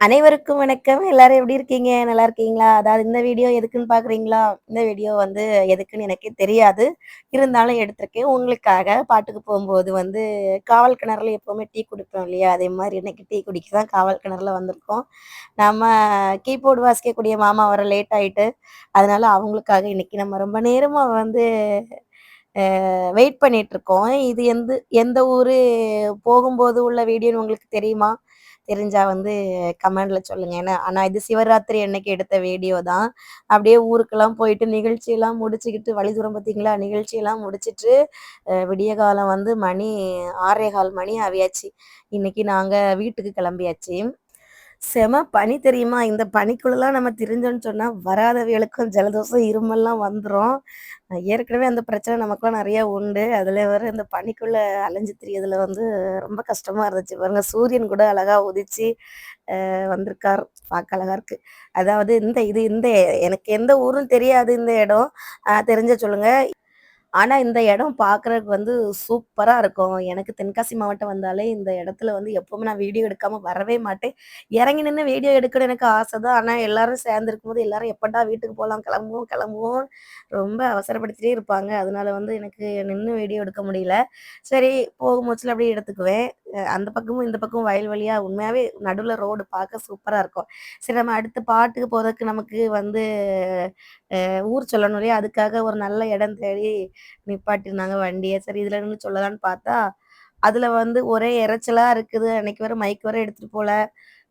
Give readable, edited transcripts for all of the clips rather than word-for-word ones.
அனைவருக்கும் வணக்கம். எல்லாரும் எப்படி இருக்கீங்க? நல்லா இருக்கீங்களா? அதாவது இந்த வீடியோ எதுக்குன்னு பார்க்குறீங்களா? இந்த வீடியோ வந்து எதுக்குன்னு எனக்கே தெரியாது. இருந்தாலும் எடுத்திருக்கேன். உங்களுக்காக பாட்டுக்கு போம்போது வந்து காவல் கிணறுல எப்பவுமே டீ குடிப்போம் இல்லையா? அதே மாரி இன்னைக்கு டீ குடிக்க தான் காவல் கிணறுல வந்திருக்கோம். நம்ம கீபோர்டு வாசிக்கக்கூடிய மாமா வர லேட் ஆயிட்டு, அதனால அவங்களுக்காக இன்னைக்கு நம்ம ரொம்ப நேரமா வந்து வெயிட் பண்ணிட்டுருக்கோம். இது எந்த ஊரு போகும்போது உள்ள வீடியோன்னு உங்களுக்கு தெரியுமா? தெரிஞ்சா வந்து கமெண்ட்ல சொல்லுங்க. ஆனா இது சிவராத்திரி அன்னைக்கு எடுத்த வீடியோ தான். அப்படியே ஊருக்கெல்லாம் போயிட்டு நிகழ்ச்சியெல்லாம் முடிச்சுக்கிட்டு வழி தூரம் பார்த்தீங்களா? நிகழ்ச்சியெல்லாம் முடிச்சுட்டு விடியகாலம் வந்து மணி 6:15 மணி ஆவியாச்சு. இன்னைக்கு நாங்க வீட்டுக்கு கிளம்பியாச்சு. செம பனி தெரியுமா? இந்த பனிக்குள்ளலாம் நம்ம திரிஞ்சோம்ன்னு சொன்னா, வராதவைகளுக்கும் ஜலதோஷம், இருமல்லாம் வந்துரும். ஏற்கனவே அந்த பிரச்சனை நமக்குலாம் நெறைய உண்டு. அதில வேற இந்த பனிக்குள்ள அலைஞ்சு திரியறதுல வந்து ரொம்ப கஷ்டமா இருந்துச்சு. பாருங்க சூரியன் கூட அழகா உதிச்சு வந்திருக்கார். பார்க்க அழகா இருக்கு. அதாவது இந்த எனக்கு எந்த ஊருன்னு தெரியாது இந்த இடம். தெரிஞ்சா சொல்லுங்க. ஆனா, இந்த இடம் பார்க்குறதுக்கு வந்து சூப்பரா இருக்கும். எனக்கு தென்காசி மாவட்டம் வந்தாலே இந்த இடத்துல வந்து எப்பவுமே நான் வீடியோ எடுக்காம வரவே மாட்டேன். இறங்கி நின்னு வீடியோ எடுக்கணும்னு எனக்கு ஆசை தான். ஆனா, எல்லாரும் சேர்ந்திருக்கும்போது எல்லாரும் எப்படா வீட்டுக்கு போலாம் கிளம்புவோம், கிளம்புவோம் ரொம்ப அவசரப்படுத்திட்டே இருப்பாங்க. அதனால வந்து எனக்கு நின்னு வீடியோ எடுக்க முடியல. சரி போகும்போதுல அப்படியே எடுத்துக்குவேன். அந்த பக்கமும் இந்த பக்கமும் வயல்வெளியா உண்மையாவே நடுவுல ரோடு பார்க்க சூப்பரா இருக்கும். சரி நம்ம அடுத்த பாட்டுக்கு போறதுக்கு நமக்கு வந்து ஊர் சொல்லணும் இல்லையா? அதுக்காக ஒரு நல்ல இடம் தேடி நிப்பாட்டியிருந்தாங்க வண்டிய. சரி இதுல நின்னு சொல்லலான்னு பார்த்தா, அதுல வந்து ஒரே இரைச்சலா இருக்குது. அன்னைக்கு வேற மைக் வேற எடுத்துட்டு போல.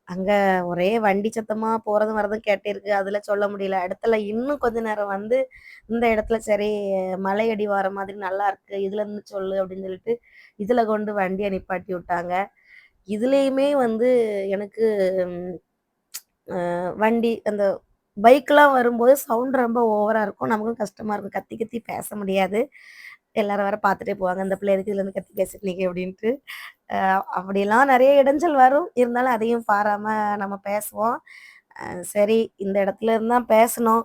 அங்க ஒரே வண்டி சத்தமா போறதும் வரதும் கேட்டே இருக்கு. அதுல சொல்ல முடியல. இடத்துல இன்னும் கொஞ்ச நேரம் வந்து இந்த இடத்துல சரி மலை அடிவாரம் மாதிரி நல்லாருக்கு. இதுல நின்னு சொல்லு அப்படின்னு சொல்லிட்டு, இதுல கொண்டு வண்டிய நிப்பாட்டி விட்டாங்க. இதுலயுமே வந்து எனக்கு வண்டி அந்த பைக்லாம் வரும்போது சவுண்ட் ரொம்ப ஓவரா இருக்கும். நமக்கும் கஷ்டமா இருக்கும். கத்தி கத்தி பேச முடியாது. எல்லாரும் வேற பார்த்துட்டே போவாங்க. "இந்த பிள்ளை எதுக்கு இதுலருந்து கத்தி பேசிட்டு நிக்க" அப்படின்ட்டு. அ அப்படிலாம் நெறைய இடைஞ்சல் வரும். இருந்தாலும் அதையும் பாராம நம்ம பேசுவோம். அ சரி இந்த இடத்துல இருந்து தான் பேசணும்.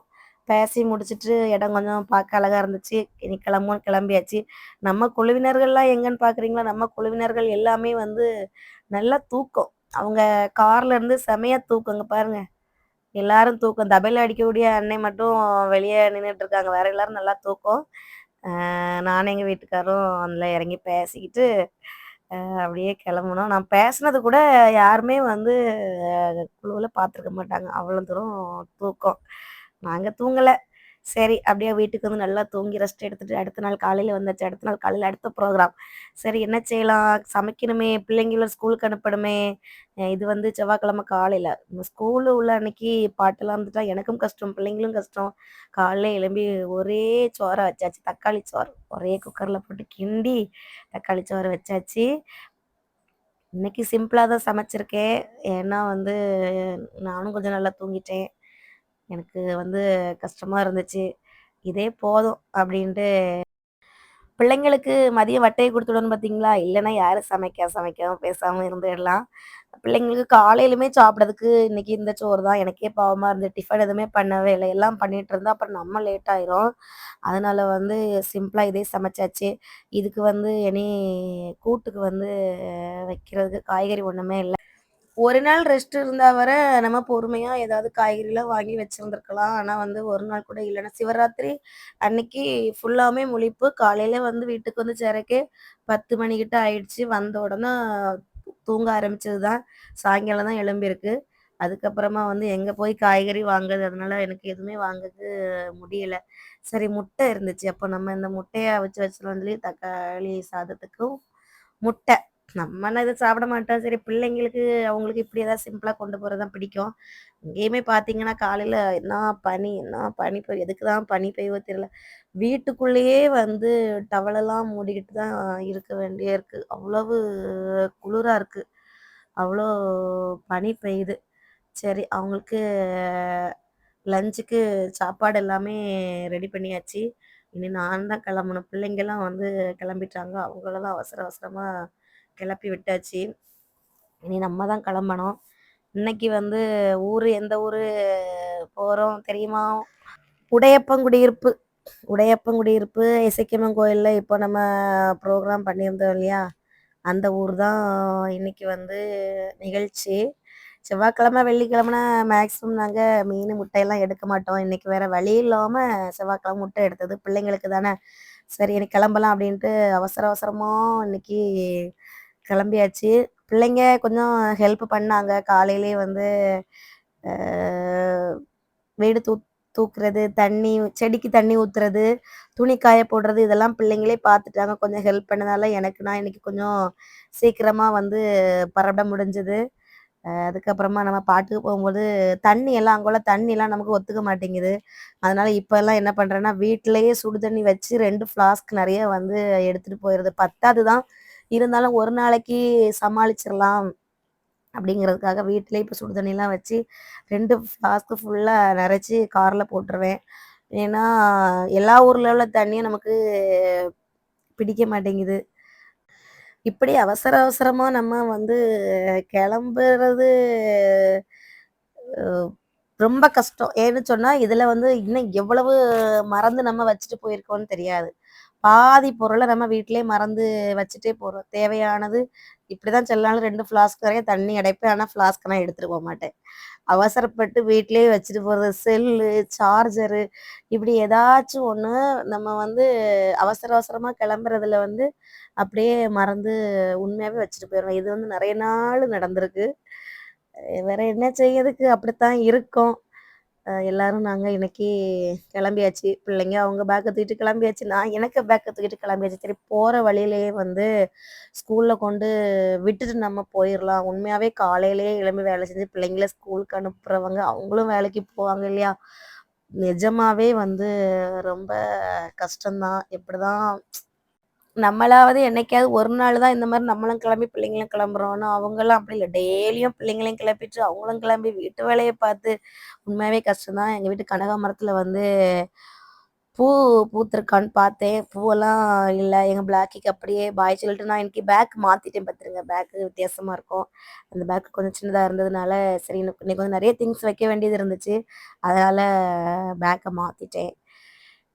பேசி முடிச்சுட்டு இடம் கொஞ்சம் பார்க்க அழகா இருந்துச்சு. இனி கிளம்புவோம் கிளம்பியாச்சு. நம்ம குழுவினர்கள்லாம் எங்கன்னு பார்க்குறீங்களா? நம்ம குழுவினர்கள் எல்லாமே வந்து நல்லா தூக்கம். அவங்க கார்ல இருந்து செமையா தூக்கங்க பாருங்க. எல்லாரும் தூக்கம். தபேல அடிக்கக்கூடிய அன்னை மட்டும் வெளிய நின்னுட்டு இருக்காங்க. வேற எல்லாரும் நல்லா தூக்கம். நானும் எங்க வீட்டுக்காரரும் அதுல இறங்கி பேசிக்கிட்டு, அப்படியே கிளம்புனோம். நான் பேசினது கூட யாருமே வந்து குழுவுல பார்த்துருக்க மாட்டாங்க. அவ்வளோ தூரம் தூக்கம். நாங்க தூங்கல. சரி, அப்படியே வீட்டுக்கு வந்து நல்லா தூங்கி ரெஸ்ட் எடுத்துட்டு, அடுத்த நாள் காலையில வந்தாச்சு. அடுத்த நாள் காலையில அடுத்த ப்ரோகிராம். சரி என்ன செய்யலாம்? சமைக்கணுமே, பிள்ளைங்கள ஸ்கூலுக்கு அனுப்பணுமே. இது வந்து செவ்வாய்க்கிழமை காலையில. ஸ்கூலு உள்ள அன்னைக்கு பாட்டெல்லாம் இருந்துட்டா எனக்கும் கஷ்டம், பிள்ளைங்களும் கஷ்டம். காலைல எழும்பி ஒரே சோற வச்சாச்சு. தக்காளி சோறு. ஒரே குக்கர்ல போட்டு கிண்டி, தக்காளி சோறு வச்சாச்சு. இன்னைக்கு சிம்பிளா தான் சமைச்சிருக்கேன். ஏன்னா வந்து நானும் கொஞ்சம் நல்லா தூங்கிட்டேன். எனக்கு வந்து கஷ்டமா இருந்துச்சு. இதே போதும் அப்டின்ட்டு பிள்ளைங்களுக்கு மதியம் வட்டைய குடுத்து விடணும் பார்த்தீங்களா? இல்லன்னா யாரு சமைக்காம பேசாம இருந்துடலாம். பிள்ளைங்களுக்கு காலையிலுமே சாப்பிடறதுக்கு இன்னைக்கு இந்த சோறு தான். எனக்கே பாவமா இருந்தது. டிஃபன் எதுவுமே பண்ணவே இல்ல. எல்லாம் பண்ணிட்டு இருந்தா அப்புறம் நம்ம லேட் ஆயிரும். அதனால வந்து சிம்பிளா இதே சமைச்சாச்சு. இதுக்கு வந்து இனி கூட்டுக்கு வந்து வைக்கிறதுக்கு காய்கறி ஒண்ணுமே இல்ல. ஒரு நாள் ரெஸ்ட் இருந்தா வர நம்ம பொறுமையா ஏதாவது காய்கறிலாம் வாங்கி வச்சிருந்துருக்கலாம். ஆனா வந்து ஒரு நாள் கூட இல்லன்னா சிவராத்திரி அன்னைக்கு ஃபுல்லாவுமே முழிப்பு. காலையில வந்து வீட்டுக்கு வந்து சேரக்கே 10 மணிக்கிட்ட ஆயிடுச்சு. வந்த உடனே தூங்க ஆரம்பிச்சது தான். சாயங்காலம் தான் எழும்பியிருக்கு. அதுக்கப்புறமா வந்து எங்க போய் காய்கறி வாங்குறது? அதனால எனக்கு எதுவுமே வாங்கக்கு முடியல. சரி முட்டை இருந்துச்சு. அப்போ நம்ம இந்த முட்டைய அவிச்சு வச்சுருவோம்னு சொல்லி தக்காளி சாதத்துக்கும் முட்டை. நம்மனா இத சாப்பிட மாட்டோம். சரி பிள்ளைங்களுக்கு அவங்களுக்கு இப்படி ஏதாவது சிம்பிளா கொண்டு போறது தான் பிடிக்கும். இங்கேயுமே பார்த்தீங்கன்னா, காலையில என்ன பனி பெய்யும். எதுக்கு தான் பனி பெய்யுதோ தெரியல. வீட்டுக்குள்ளேயே வந்து டவலெல்லாம் மூடிக்கிட்டு தான் இருக்க வேண்டியே இருக்கு. அவ்வளவு குளிரா இருக்கு. அவ்வளோ பனி பெய்யுது. சரி அவங்களுக்கு லஞ்சுக்கு சாப்பாடு எல்லாமே ரெடி பண்ணியாச்சு. இனி நான் தான் கிளம்பணும். பிள்ளைங்கலாம் வந்து கிளம்பிட்டாங்க. அவங்களலாம் அவசர அவசரமா கிளப்பி விட்டாச்சு. இனி நம்ம தான் கிளம்பணும். இன்னைக்கு வந்து எந்த ஊரு போறோம் தெரியுமா? உடையப்பங்குடியிருப்பு. உடையப்பங்குடியிருப்பு இசக்கியம்மன் கோயில்ல இப்போ நம்ம ப்ரோகிராம் பண்ணியிருந்தோம் இல்லையா? அந்த ஊர் தான் இன்னைக்கு வந்து நிகழ்ச்சி. செவ்வாய்க்கிழமை, வெள்ளிக்கிழமைனா மேக்ஸிமம் நாங்க மீன், முட்டையெல்லாம் எடுக்க மாட்டோம். இன்னைக்கு வேற வழி இல்லாம செவ்வாய்க்கிழமை முட்டை எடுத்தது. பிள்ளைங்களுக்கு தானே. சரி இன்னைக்கு கிளம்பலாம் அப்படின்ட்டு அவசர அவசரமா இன்னைக்கு கிளம்பியாச்சு. பிள்ளைங்க கொஞ்சம் ஹெல்ப் பண்ணாங்க. காலையிலேயே வந்து அ வீடு தூக்குறது, செடிக்கு தண்ணி ஊத்துறது, துணி காய போடுறது இதெல்லாம் பிள்ளைங்களே பார்த்துட்டாங்க. கொஞ்சம் ஹெல்ப் பண்ணதால எனக்கு நான் இன்னைக்கு கொஞ்சம் சீக்கிரமா வந்து பரபட முடிஞ்சது. அதுக்கப்புறமா நம்ம பாட்டுக்கு போகும்போது தண்ணியெல்லாம் நமக்கு ஒத்துக்க மாட்டேங்குது. அதனால இப்பல்லாம் என்ன பண்றேன்னா, வீட்டிலேயே சுடு தண்ணி வச்சு 2 ஃப்ளாஸ்க் நெறைய வந்து எடுத்துட்டு போயிறது. பத்தாது தான். இருந்தாலும் ஒரு நாளைக்கு சமாளிச்சிரலாம் அப்படிங்கிறதுக்காக வீட்டிலேயே இப்ப சுடு தண்ணிலாம் வச்சு 2 ஃப்ளாஸ்க் ஃபுல்லா நெறச்சு கார்ல போட்டுருவேன். ஏன்னா, எல்லா ஊர்ல உள்ள தண்ணியும் நமக்கு பிடிக்க மாட்டேங்குது. இப்படி அவசர அவசரமா நம்ம வந்து கிளம்புறது அ ரொம்ப கஷ்டம். ஏன்னு சொன்னா, இதுல வந்து இன்னும் எவ்வளவு மறந்து நம்ம வச்சுட்டு போயிருக்கோம்னு தெரியாது. பாதி பொருள நம்ம வீட்டிலேயே மறந்து வச்சுட்டே போறோம். தேவையானது இப்படிதான் செல்லனாலும் 2 ஃப்ளாஸ்க் வரையும் தண்ணி அடைப்பேன். ஆனா ஃப்ளாஸ்க் நான் எடுத்துட்டு போமாட்டேன். அவசரப்பட்டு வீட்டிலேயே வச்சுட்டு போறது செல்லு, சார்ஜரு இப்படி ஏதாச்சும் ஒண்ணு நம்ம வந்து அவசர அவசரமா கிளம்புறதுல வந்து அப்படியே மறந்து உண்மையாவே வச்சுட்டு போயிருவேன். இது வந்து நெறைய நாள் நடந்திருக்கு. வேற என்ன செய்யறதுக்கு அப்படித்தான் இருக்கோம். எல்லாரும் நாங்க இன்னைக்கு கிளம்பியாச்சு. பிள்ளைங்க அவங்க பேக்க தூக்கிட்டு கிளம்பியாச்சு. நான் எனக்கு பேக்க தூக்கிட்டு கிளம்பியாச்சு. சரி போற வழியிலேயே வந்து ஸ்கூல்ல கொண்டு விட்டுட்டு நம்ம போயிரலாம். உண்மையாவே காலையிலேயே எழும்பி வேலை செஞ்சு பிள்ளைங்கள ஸ்கூலுக்கு அனுப்புறவங்க, அவங்களும் வேலைக்கு போவாங்க இல்லையா? நிஜமாவே வந்து ரொம்ப கஷ்டம்தான். எப்படிதான் நம்மளாவது என்னைக்காவது ஒரு நாள் தான் இந்த மாரி நம்மளும் கிளம்பி பிள்ளைங்களும் கிளம்புறோம். ஆனா அவங்கலாம் அப்படி இல்ல. டெய்லியும் பிள்ளைங்களையும் கிளப்பிட்டு, அவங்களும் கிளம்பி வீட்டு வேலைய பார்த்து உண்மையாவே கஷ்டம் தான். எங்க வீட்டு கனகாமரத்துல வந்து பூ பூத்திருக்கான்னு பார்த்தேன். பூவெல்லாம் இல்ல. எங்க பிளாக்கிக்கு அப்படியே பாய் சொல்லிட்டு நான் இன்னைக்கு பேக் மாத்திட்டேன் பார்த்துருங்க. பேக் வித்தியாசமா இருக்கும். அந்த பேக் கொஞ்சம் சின்னதா இருந்ததுனால, சரி இன்னைக்கு கொஞ்சம் நெறைய திங்ஸ் வைக்க வேண்டியது இருந்துச்சு. அதனால பேக்க மாத்திட்டேன்.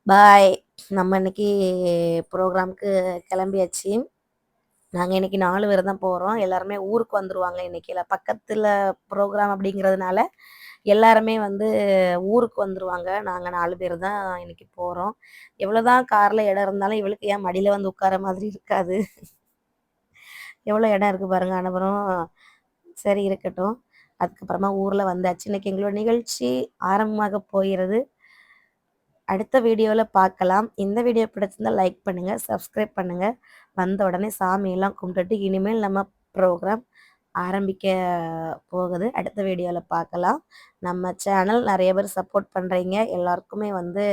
பாய். நம்ம இன்னைக்கு ப்ரோகிராம்க்கு கிளம்பியாச்சு. நாங்க இன்னைக்கு 4 பேர் தான் போறோம். எல்லாருமே ஊருக்கு வந்துருவாங்க இன்னைக்கு. பக்கத்துல ப்ரோகிராம் அப்படிங்கிறதுனால, எல்லாருமே வந்து ஊருக்கு வந்துருவாங்க. நாங்க 4 பேர் தான் இன்னைக்கு போறோம். எவ்வளோதான் கார்ல இடம் இருந்தாலும், இவளுக்கு ஏன் மடியில வந்து உட்கார மாதிரி இருக்காது. எவ்வளோ இடம் இருக்கு பாருங்க. அனுப்புறம் சரி இருக்கட்டும். அதுக்கப்புறமா ஊர்ல வந்தாச்சு. இன்னைக்கு எங்களோட நிகழ்ச்சி ஆரம்பமாக போகிறது. அடுத்த வீடியோல பார்க்கலாம். இந்த வீடியோ பிடிச்சிருந்தா லைக் பண்ணுங்க, சப்ஸ்கிரைப் பண்ணுங்க. வந்த உடனே சாமியெல்லாம் கும்பிட்டுட்டு இனிமேல் நம்ம ப்ரோக்ராம் ஆரம்பிக்க போகுது. அடுத்த வீடியோல பார்க்கலாம். நம்ம சேனல் நெறைய பேர் சப்போர்ட் பண்றீங்க. எல்லாருக்குமே வந்து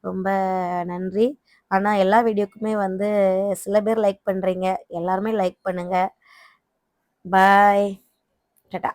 ரொம்ப நன்றி. ஆனா எல்லா வீடியோக்குமே வந்து சில பேர் லைக் பண்றீங்க. எல்லாருமே லைக் பண்ணுங்க. பாய். டாடா.